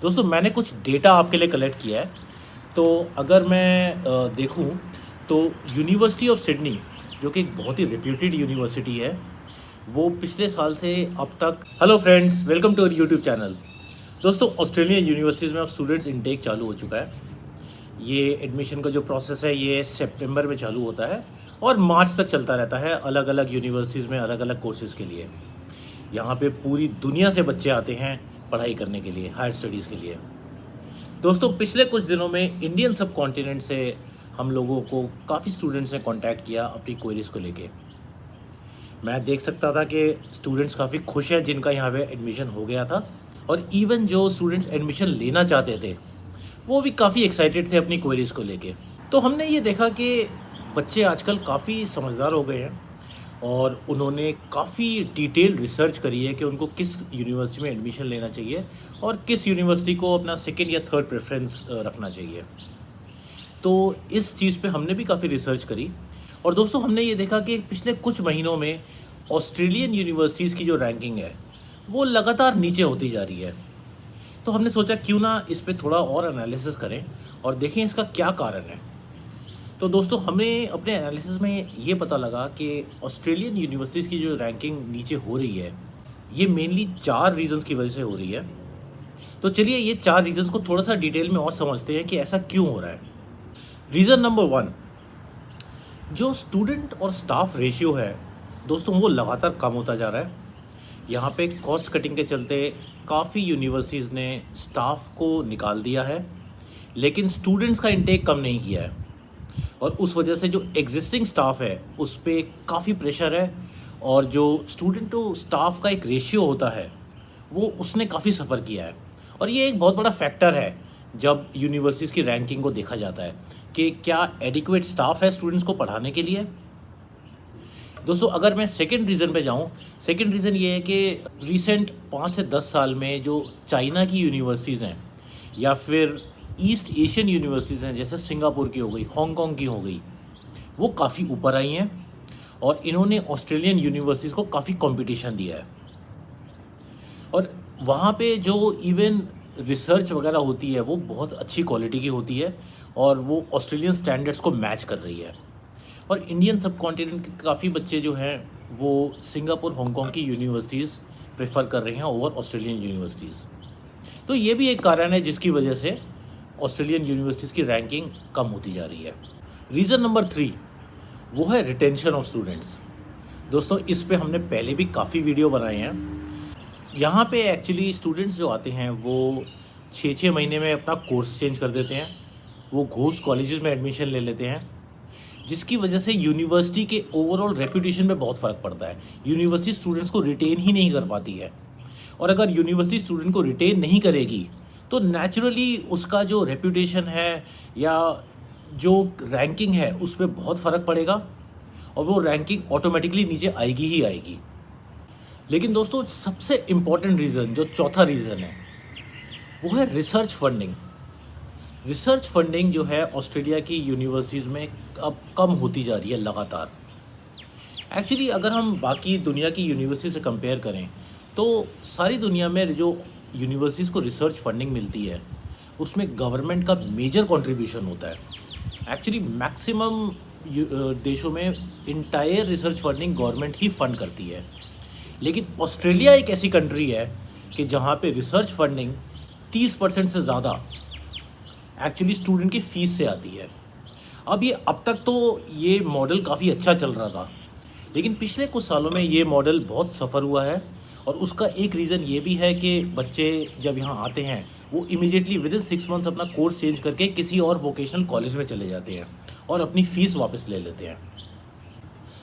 दोस्तों मैंने कुछ डेटा आपके लिए कलेक्ट किया है। तो अगर मैं देखूं तो यूनिवर्सिटी ऑफ सिडनी जो कि एक बहुत ही रेप्यूटेड यूनिवर्सिटी है, वो पिछले साल से अब तक hello friends, welcome to our YouTube channel. दोस्तों ऑस्ट्रेलियन यूनिवर्सिटीज़ में अब स्टूडेंट्स इनटेक चालू हो चुका है। ये एडमिशन का जो प्रोसेस है ये सितंबर में चालू होता है और मार्च तक चलता रहता है, अलग अलग यूनिवर्सिटीज़ में अलग अलग कोर्सेज़ के लिए। यहाँ पे पूरी दुनिया से बच्चे आते हैं पढ़ाई करने के लिए, हायर स्टडीज़ के लिए। दोस्तों पिछले कुछ दिनों में इंडियन सब कॉन्टिनेंट से हम लोगों को काफ़ी स्टूडेंट्स ने कांटेक्ट किया अपनी क्वेरीज़ को लेके। मैं देख सकता था कि स्टूडेंट्स काफ़ी खुश हैं जिनका यहाँ पे एडमिशन हो गया था, और इवन जो स्टूडेंट्स एडमिशन लेना चाहते थे वो भी काफ़ी एक्साइटेड थे अपनी क्वेरीज़ को लेके। तो हमने ये देखा कि बच्चे आजकल काफ़ी समझदार हो गए हैं और उन्होंने काफ़ी डिटेल रिसर्च करी है कि उनको किस यूनिवर्सिटी में एडमिशन लेना चाहिए और किस यूनिवर्सिटी को अपना सेकेंड या थर्ड प्रेफरेंस रखना चाहिए। तो इस चीज़ पे हमने भी काफ़ी रिसर्च करी और दोस्तों हमने ये देखा कि पिछले कुछ महीनों में ऑस्ट्रेलियन यूनिवर्सिटीज़ की जो रैंकिंग है वो लगातार नीचे होती जा रही है। तो हमने सोचा क्यों ना इस पे थोड़ा और एनालिसिस करें और देखें इसका क्या कारण है। तो दोस्तों हमें अपने एनालिसिस में ये पता लगा कि ऑस्ट्रेलियन यूनिवर्सिटीज़ की जो रैंकिंग नीचे हो रही है ये मेनली 4 रीजंस की वजह से हो रही है। तो चलिए ये 4 रीजंस को थोड़ा सा डिटेल में और समझते हैं कि ऐसा क्यों हो रहा है। रीज़न नंबर 1, जो स्टूडेंट और स्टाफ रेशियो है दोस्तों वो लगातार कम होता जा रहा है। यहाँ पे कॉस्ट कटिंग के चलते काफ़ी यूनिवर्सिटीज़ ने स्टाफ को निकाल दिया है, लेकिन स्टूडेंट्स का इंटेक कम नहीं किया है और उस वजह से जो एग्जिस्टिंग स्टाफ है उस पर काफ़ी प्रेशर है और जो स्टूडेंट टू स्टाफ का एक रेशियो होता है वो उसने काफ़ी सफ़र किया है। और ये एक बहुत बड़ा फैक्टर है जब यूनिवर्सिटीज़ की रैंकिंग को देखा जाता है कि क्या एडिक्वेट स्टाफ है स्टूडेंट्स को पढ़ाने के लिए। दोस्तों अगर मैं सेकंड रीज़न पे जाऊँ, सेकंड रीज़न ये है कि रिसेंट 5 से 10 साल में जो चाइना की यूनिवर्सिटीज़ हैं या फिर ईस्ट एशियन यूनिवर्सिटीज़ हैं, जैसे सिंगापुर की हो गई, हांगकांग की हो गई, वो काफ़ी ऊपर आई हैं और इन्होंने ऑस्ट्रेलियन यूनिवर्सिटीज़ को काफ़ी कंपटीशन दिया है। और वहाँ पे जो इवन रिसर्च वगैरह होती है वो बहुत अच्छी क्वालिटी की होती है और वो ऑस्ट्रेलियन स्टैंडर्ड्स को मैच कर रही है। और इंडियन सब कॉन्टिनेंट के काफ़ी बच्चे जो हैं वो सिंगापुर, हांगकांग की यूनिवर्सिटीज़ प्रेफर कर रहे हैं ओवर ऑस्ट्रेलियन यूनिवर्सिटीज़। तो ये भी एक कारण है जिसकी वजह से ऑस्ट्रेलियन यूनिवर्सिटीज़ की रैंकिंग कम होती जा रही है। रीज़न नंबर 3 वो है रिटेंशन ऑफ स्टूडेंट्स। दोस्तों इस पे हमने पहले भी काफ़ी वीडियो बनाए हैं। यहाँ पे एक्चुअली स्टूडेंट्स जो आते हैं वो 6-6 महीने में अपना कोर्स चेंज कर देते हैं, वो घूस कॉलेजेस में एडमिशन ले लेते हैं, जिसकी वजह से यूनिवर्सिटी के ओवरऑल रेपुटेशन में बहुत फ़र्क पड़ता है। यूनिवर्सिटी स्टूडेंट्स को रिटेन ही नहीं कर पाती है और अगर यूनिवर्सिटी स्टूडेंट को रिटेन नहीं करेगी तो नेचुरली उसका जो रेपुटेशन है या जो रैंकिंग है उस पर बहुत फ़र्क पड़ेगा और वो रैंकिंग ऑटोमेटिकली नीचे आएगी ही आएगी। लेकिन दोस्तों सबसे इम्पॉर्टेंट रीज़न, जो चौथा रीज़न है, वो है रिसर्च फंडिंग। रिसर्च फंडिंग जो है ऑस्ट्रेलिया की यूनिवर्सिटीज़ में अब कम होती जा रही है लगातार। एक्चुअली अगर हम बाकी दुनिया की यूनिवर्सिटी से कंपेयर करें तो सारी दुनिया में जो यूनिवर्सिटीज़ को रिसर्च फंडिंग मिलती है उसमें गवर्नमेंट का मेजर कंट्रीब्यूशन होता है। एक्चुअली मैक्सिमम देशों में इंटायर रिसर्च फंडिंग गवर्नमेंट ही फंड करती है, लेकिन ऑस्ट्रेलिया एक ऐसी कंट्री है कि जहाँ पे रिसर्च फंडिंग 30% से ज़्यादा एक्चुअली स्टूडेंट की फ़ीस से आती है। अब तक तो ये मॉडल काफ़ी अच्छा चल रहा था, लेकिन पिछले कुछ सालों में ये मॉडल बहुत सफ़र हुआ है और उसका एक रीज़न ये भी है कि बच्चे जब यहाँ आते हैं वो इमीडिएटली विद इन 6 मंथ्स अपना कोर्स चेंज करके किसी और वोकेशनल कॉलेज में चले जाते हैं और अपनी फ़ीस वापस ले लेते हैं।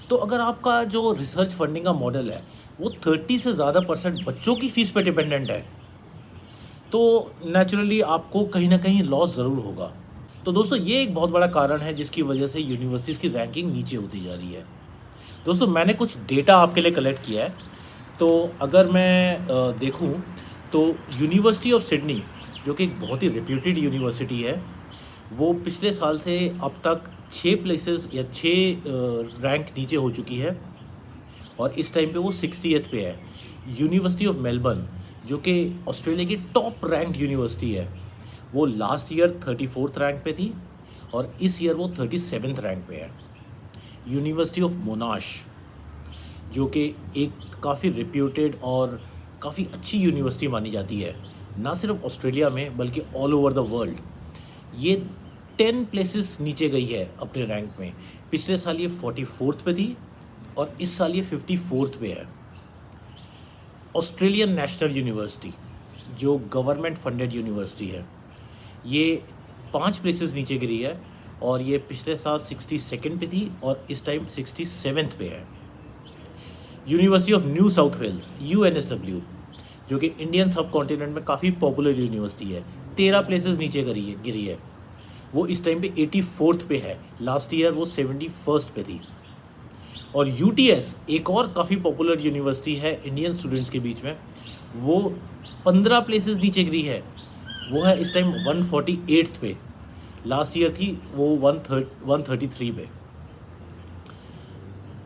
तो अगर आपका जो रिसर्च फंडिंग का मॉडल है वो 30 से ज़्यादा % बच्चों की फ़ीस पर डिपेंडेंट है तो नेचुरली आपको कहीं ना कहीं लॉस ज़रूर होगा। तो दोस्तों ये एक बहुत बड़ा कारण है जिसकी वजह से यूनिवर्सिटीज़ की रैंकिंग नीचे होती जा रही है। दोस्तों मैंने कुछ डेटा आपके लिए कलेक्ट किया है। तो अगर मैं देखूं तो यूनिवर्सिटी ऑफ सिडनी जो कि एक बहुत ही रेप्यूटेड यूनिवर्सिटी है, वो पिछले साल से अब तक 6 प्लेसेस या 6 रैंक नीचे हो चुकी है और इस टाइम पे वो 60th पे है। यूनिवर्सिटी ऑफ मेलबर्न जो कि ऑस्ट्रेलिया की टॉप रैंक्ड यूनिवर्सिटी है, वो लास्ट ईयर 34th रैंक पे थी और इस ईयर वो 37th रैंक पे है। यूनिवर्सिटी ऑफ मोनाश, जो कि एक काफ़ी रिप्यूटेड और काफ़ी अच्छी यूनिवर्सिटी मानी जाती है, ना सिर्फ ऑस्ट्रेलिया में बल्कि ऑल ओवर द वर्ल्ड। ये 10 प्लेसेस नीचे गई है अपने रैंक में। पिछले साल ये 44th पे थी और इस साल ये 54th पे है। ऑस्ट्रेलियन नेशनल यूनिवर्सिटी, जो गवर्नमेंट फंडेड यूनिवर्सिटी है, ये 5 प्लेसेस नीचे गिरी है और ये पिछले साल 62nd पे थी और इस टाइम 67th पे है। University of New South Wales UNSW, जो कि इंडियन सब कॉन्टिनेंट में काफ़ी पॉपुलर यूनिवर्सिटी है, 13 प्लेसेस नीचे गिरी है। वो इस टाइम पे 84th पे है, लास्ट ईयर वो 71st पे थी। और UTS, एक और काफ़ी पॉपुलर यूनिवर्सिटी है इंडियन स्टूडेंट्स के बीच में, वो 15 प्लेसेस नीचे गिरी है। वो है इस टाइम 148th पे, लास्ट ईयर थी वो 133 पे।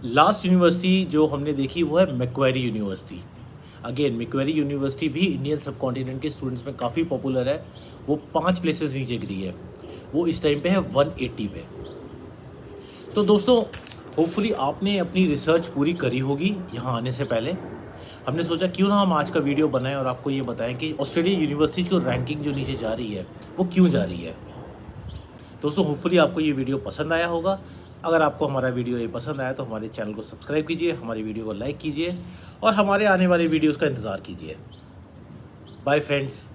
लास्ट यूनिवर्सिटी जो हमने देखी वो है Macquarie university. Again Macquarie university भी इंडियन सब कॉन्टिनेंट के स्टूडेंट्स में काफ़ी पॉपुलर है। वो 5 प्लेसेस नीचे गिरी है, वो इस टाइम पे है 180 पे। तो दोस्तों, होपफुली आपने अपनी रिसर्च पूरी करी होगी यहाँ आने से पहले। हमने सोचा क्यों ना हम आज का वीडियो बनाएं और आपको ये बताएं कि ऑस्ट्रेलिया यूनिवर्सिटी की रैंकिंग जो नीचे जा रही है वो क्यों जा रही है। दोस्तों, होपफुली आपको ये वीडियो पसंद आया होगा। अगर आपको हमारा वीडियो ये पसंद आया तो हमारे चैनल को सब्सक्राइब कीजिए, हमारी वीडियो को लाइक कीजिए और हमारे आने वाले वीडियोस का इंतज़ार कीजिए। Bye friends.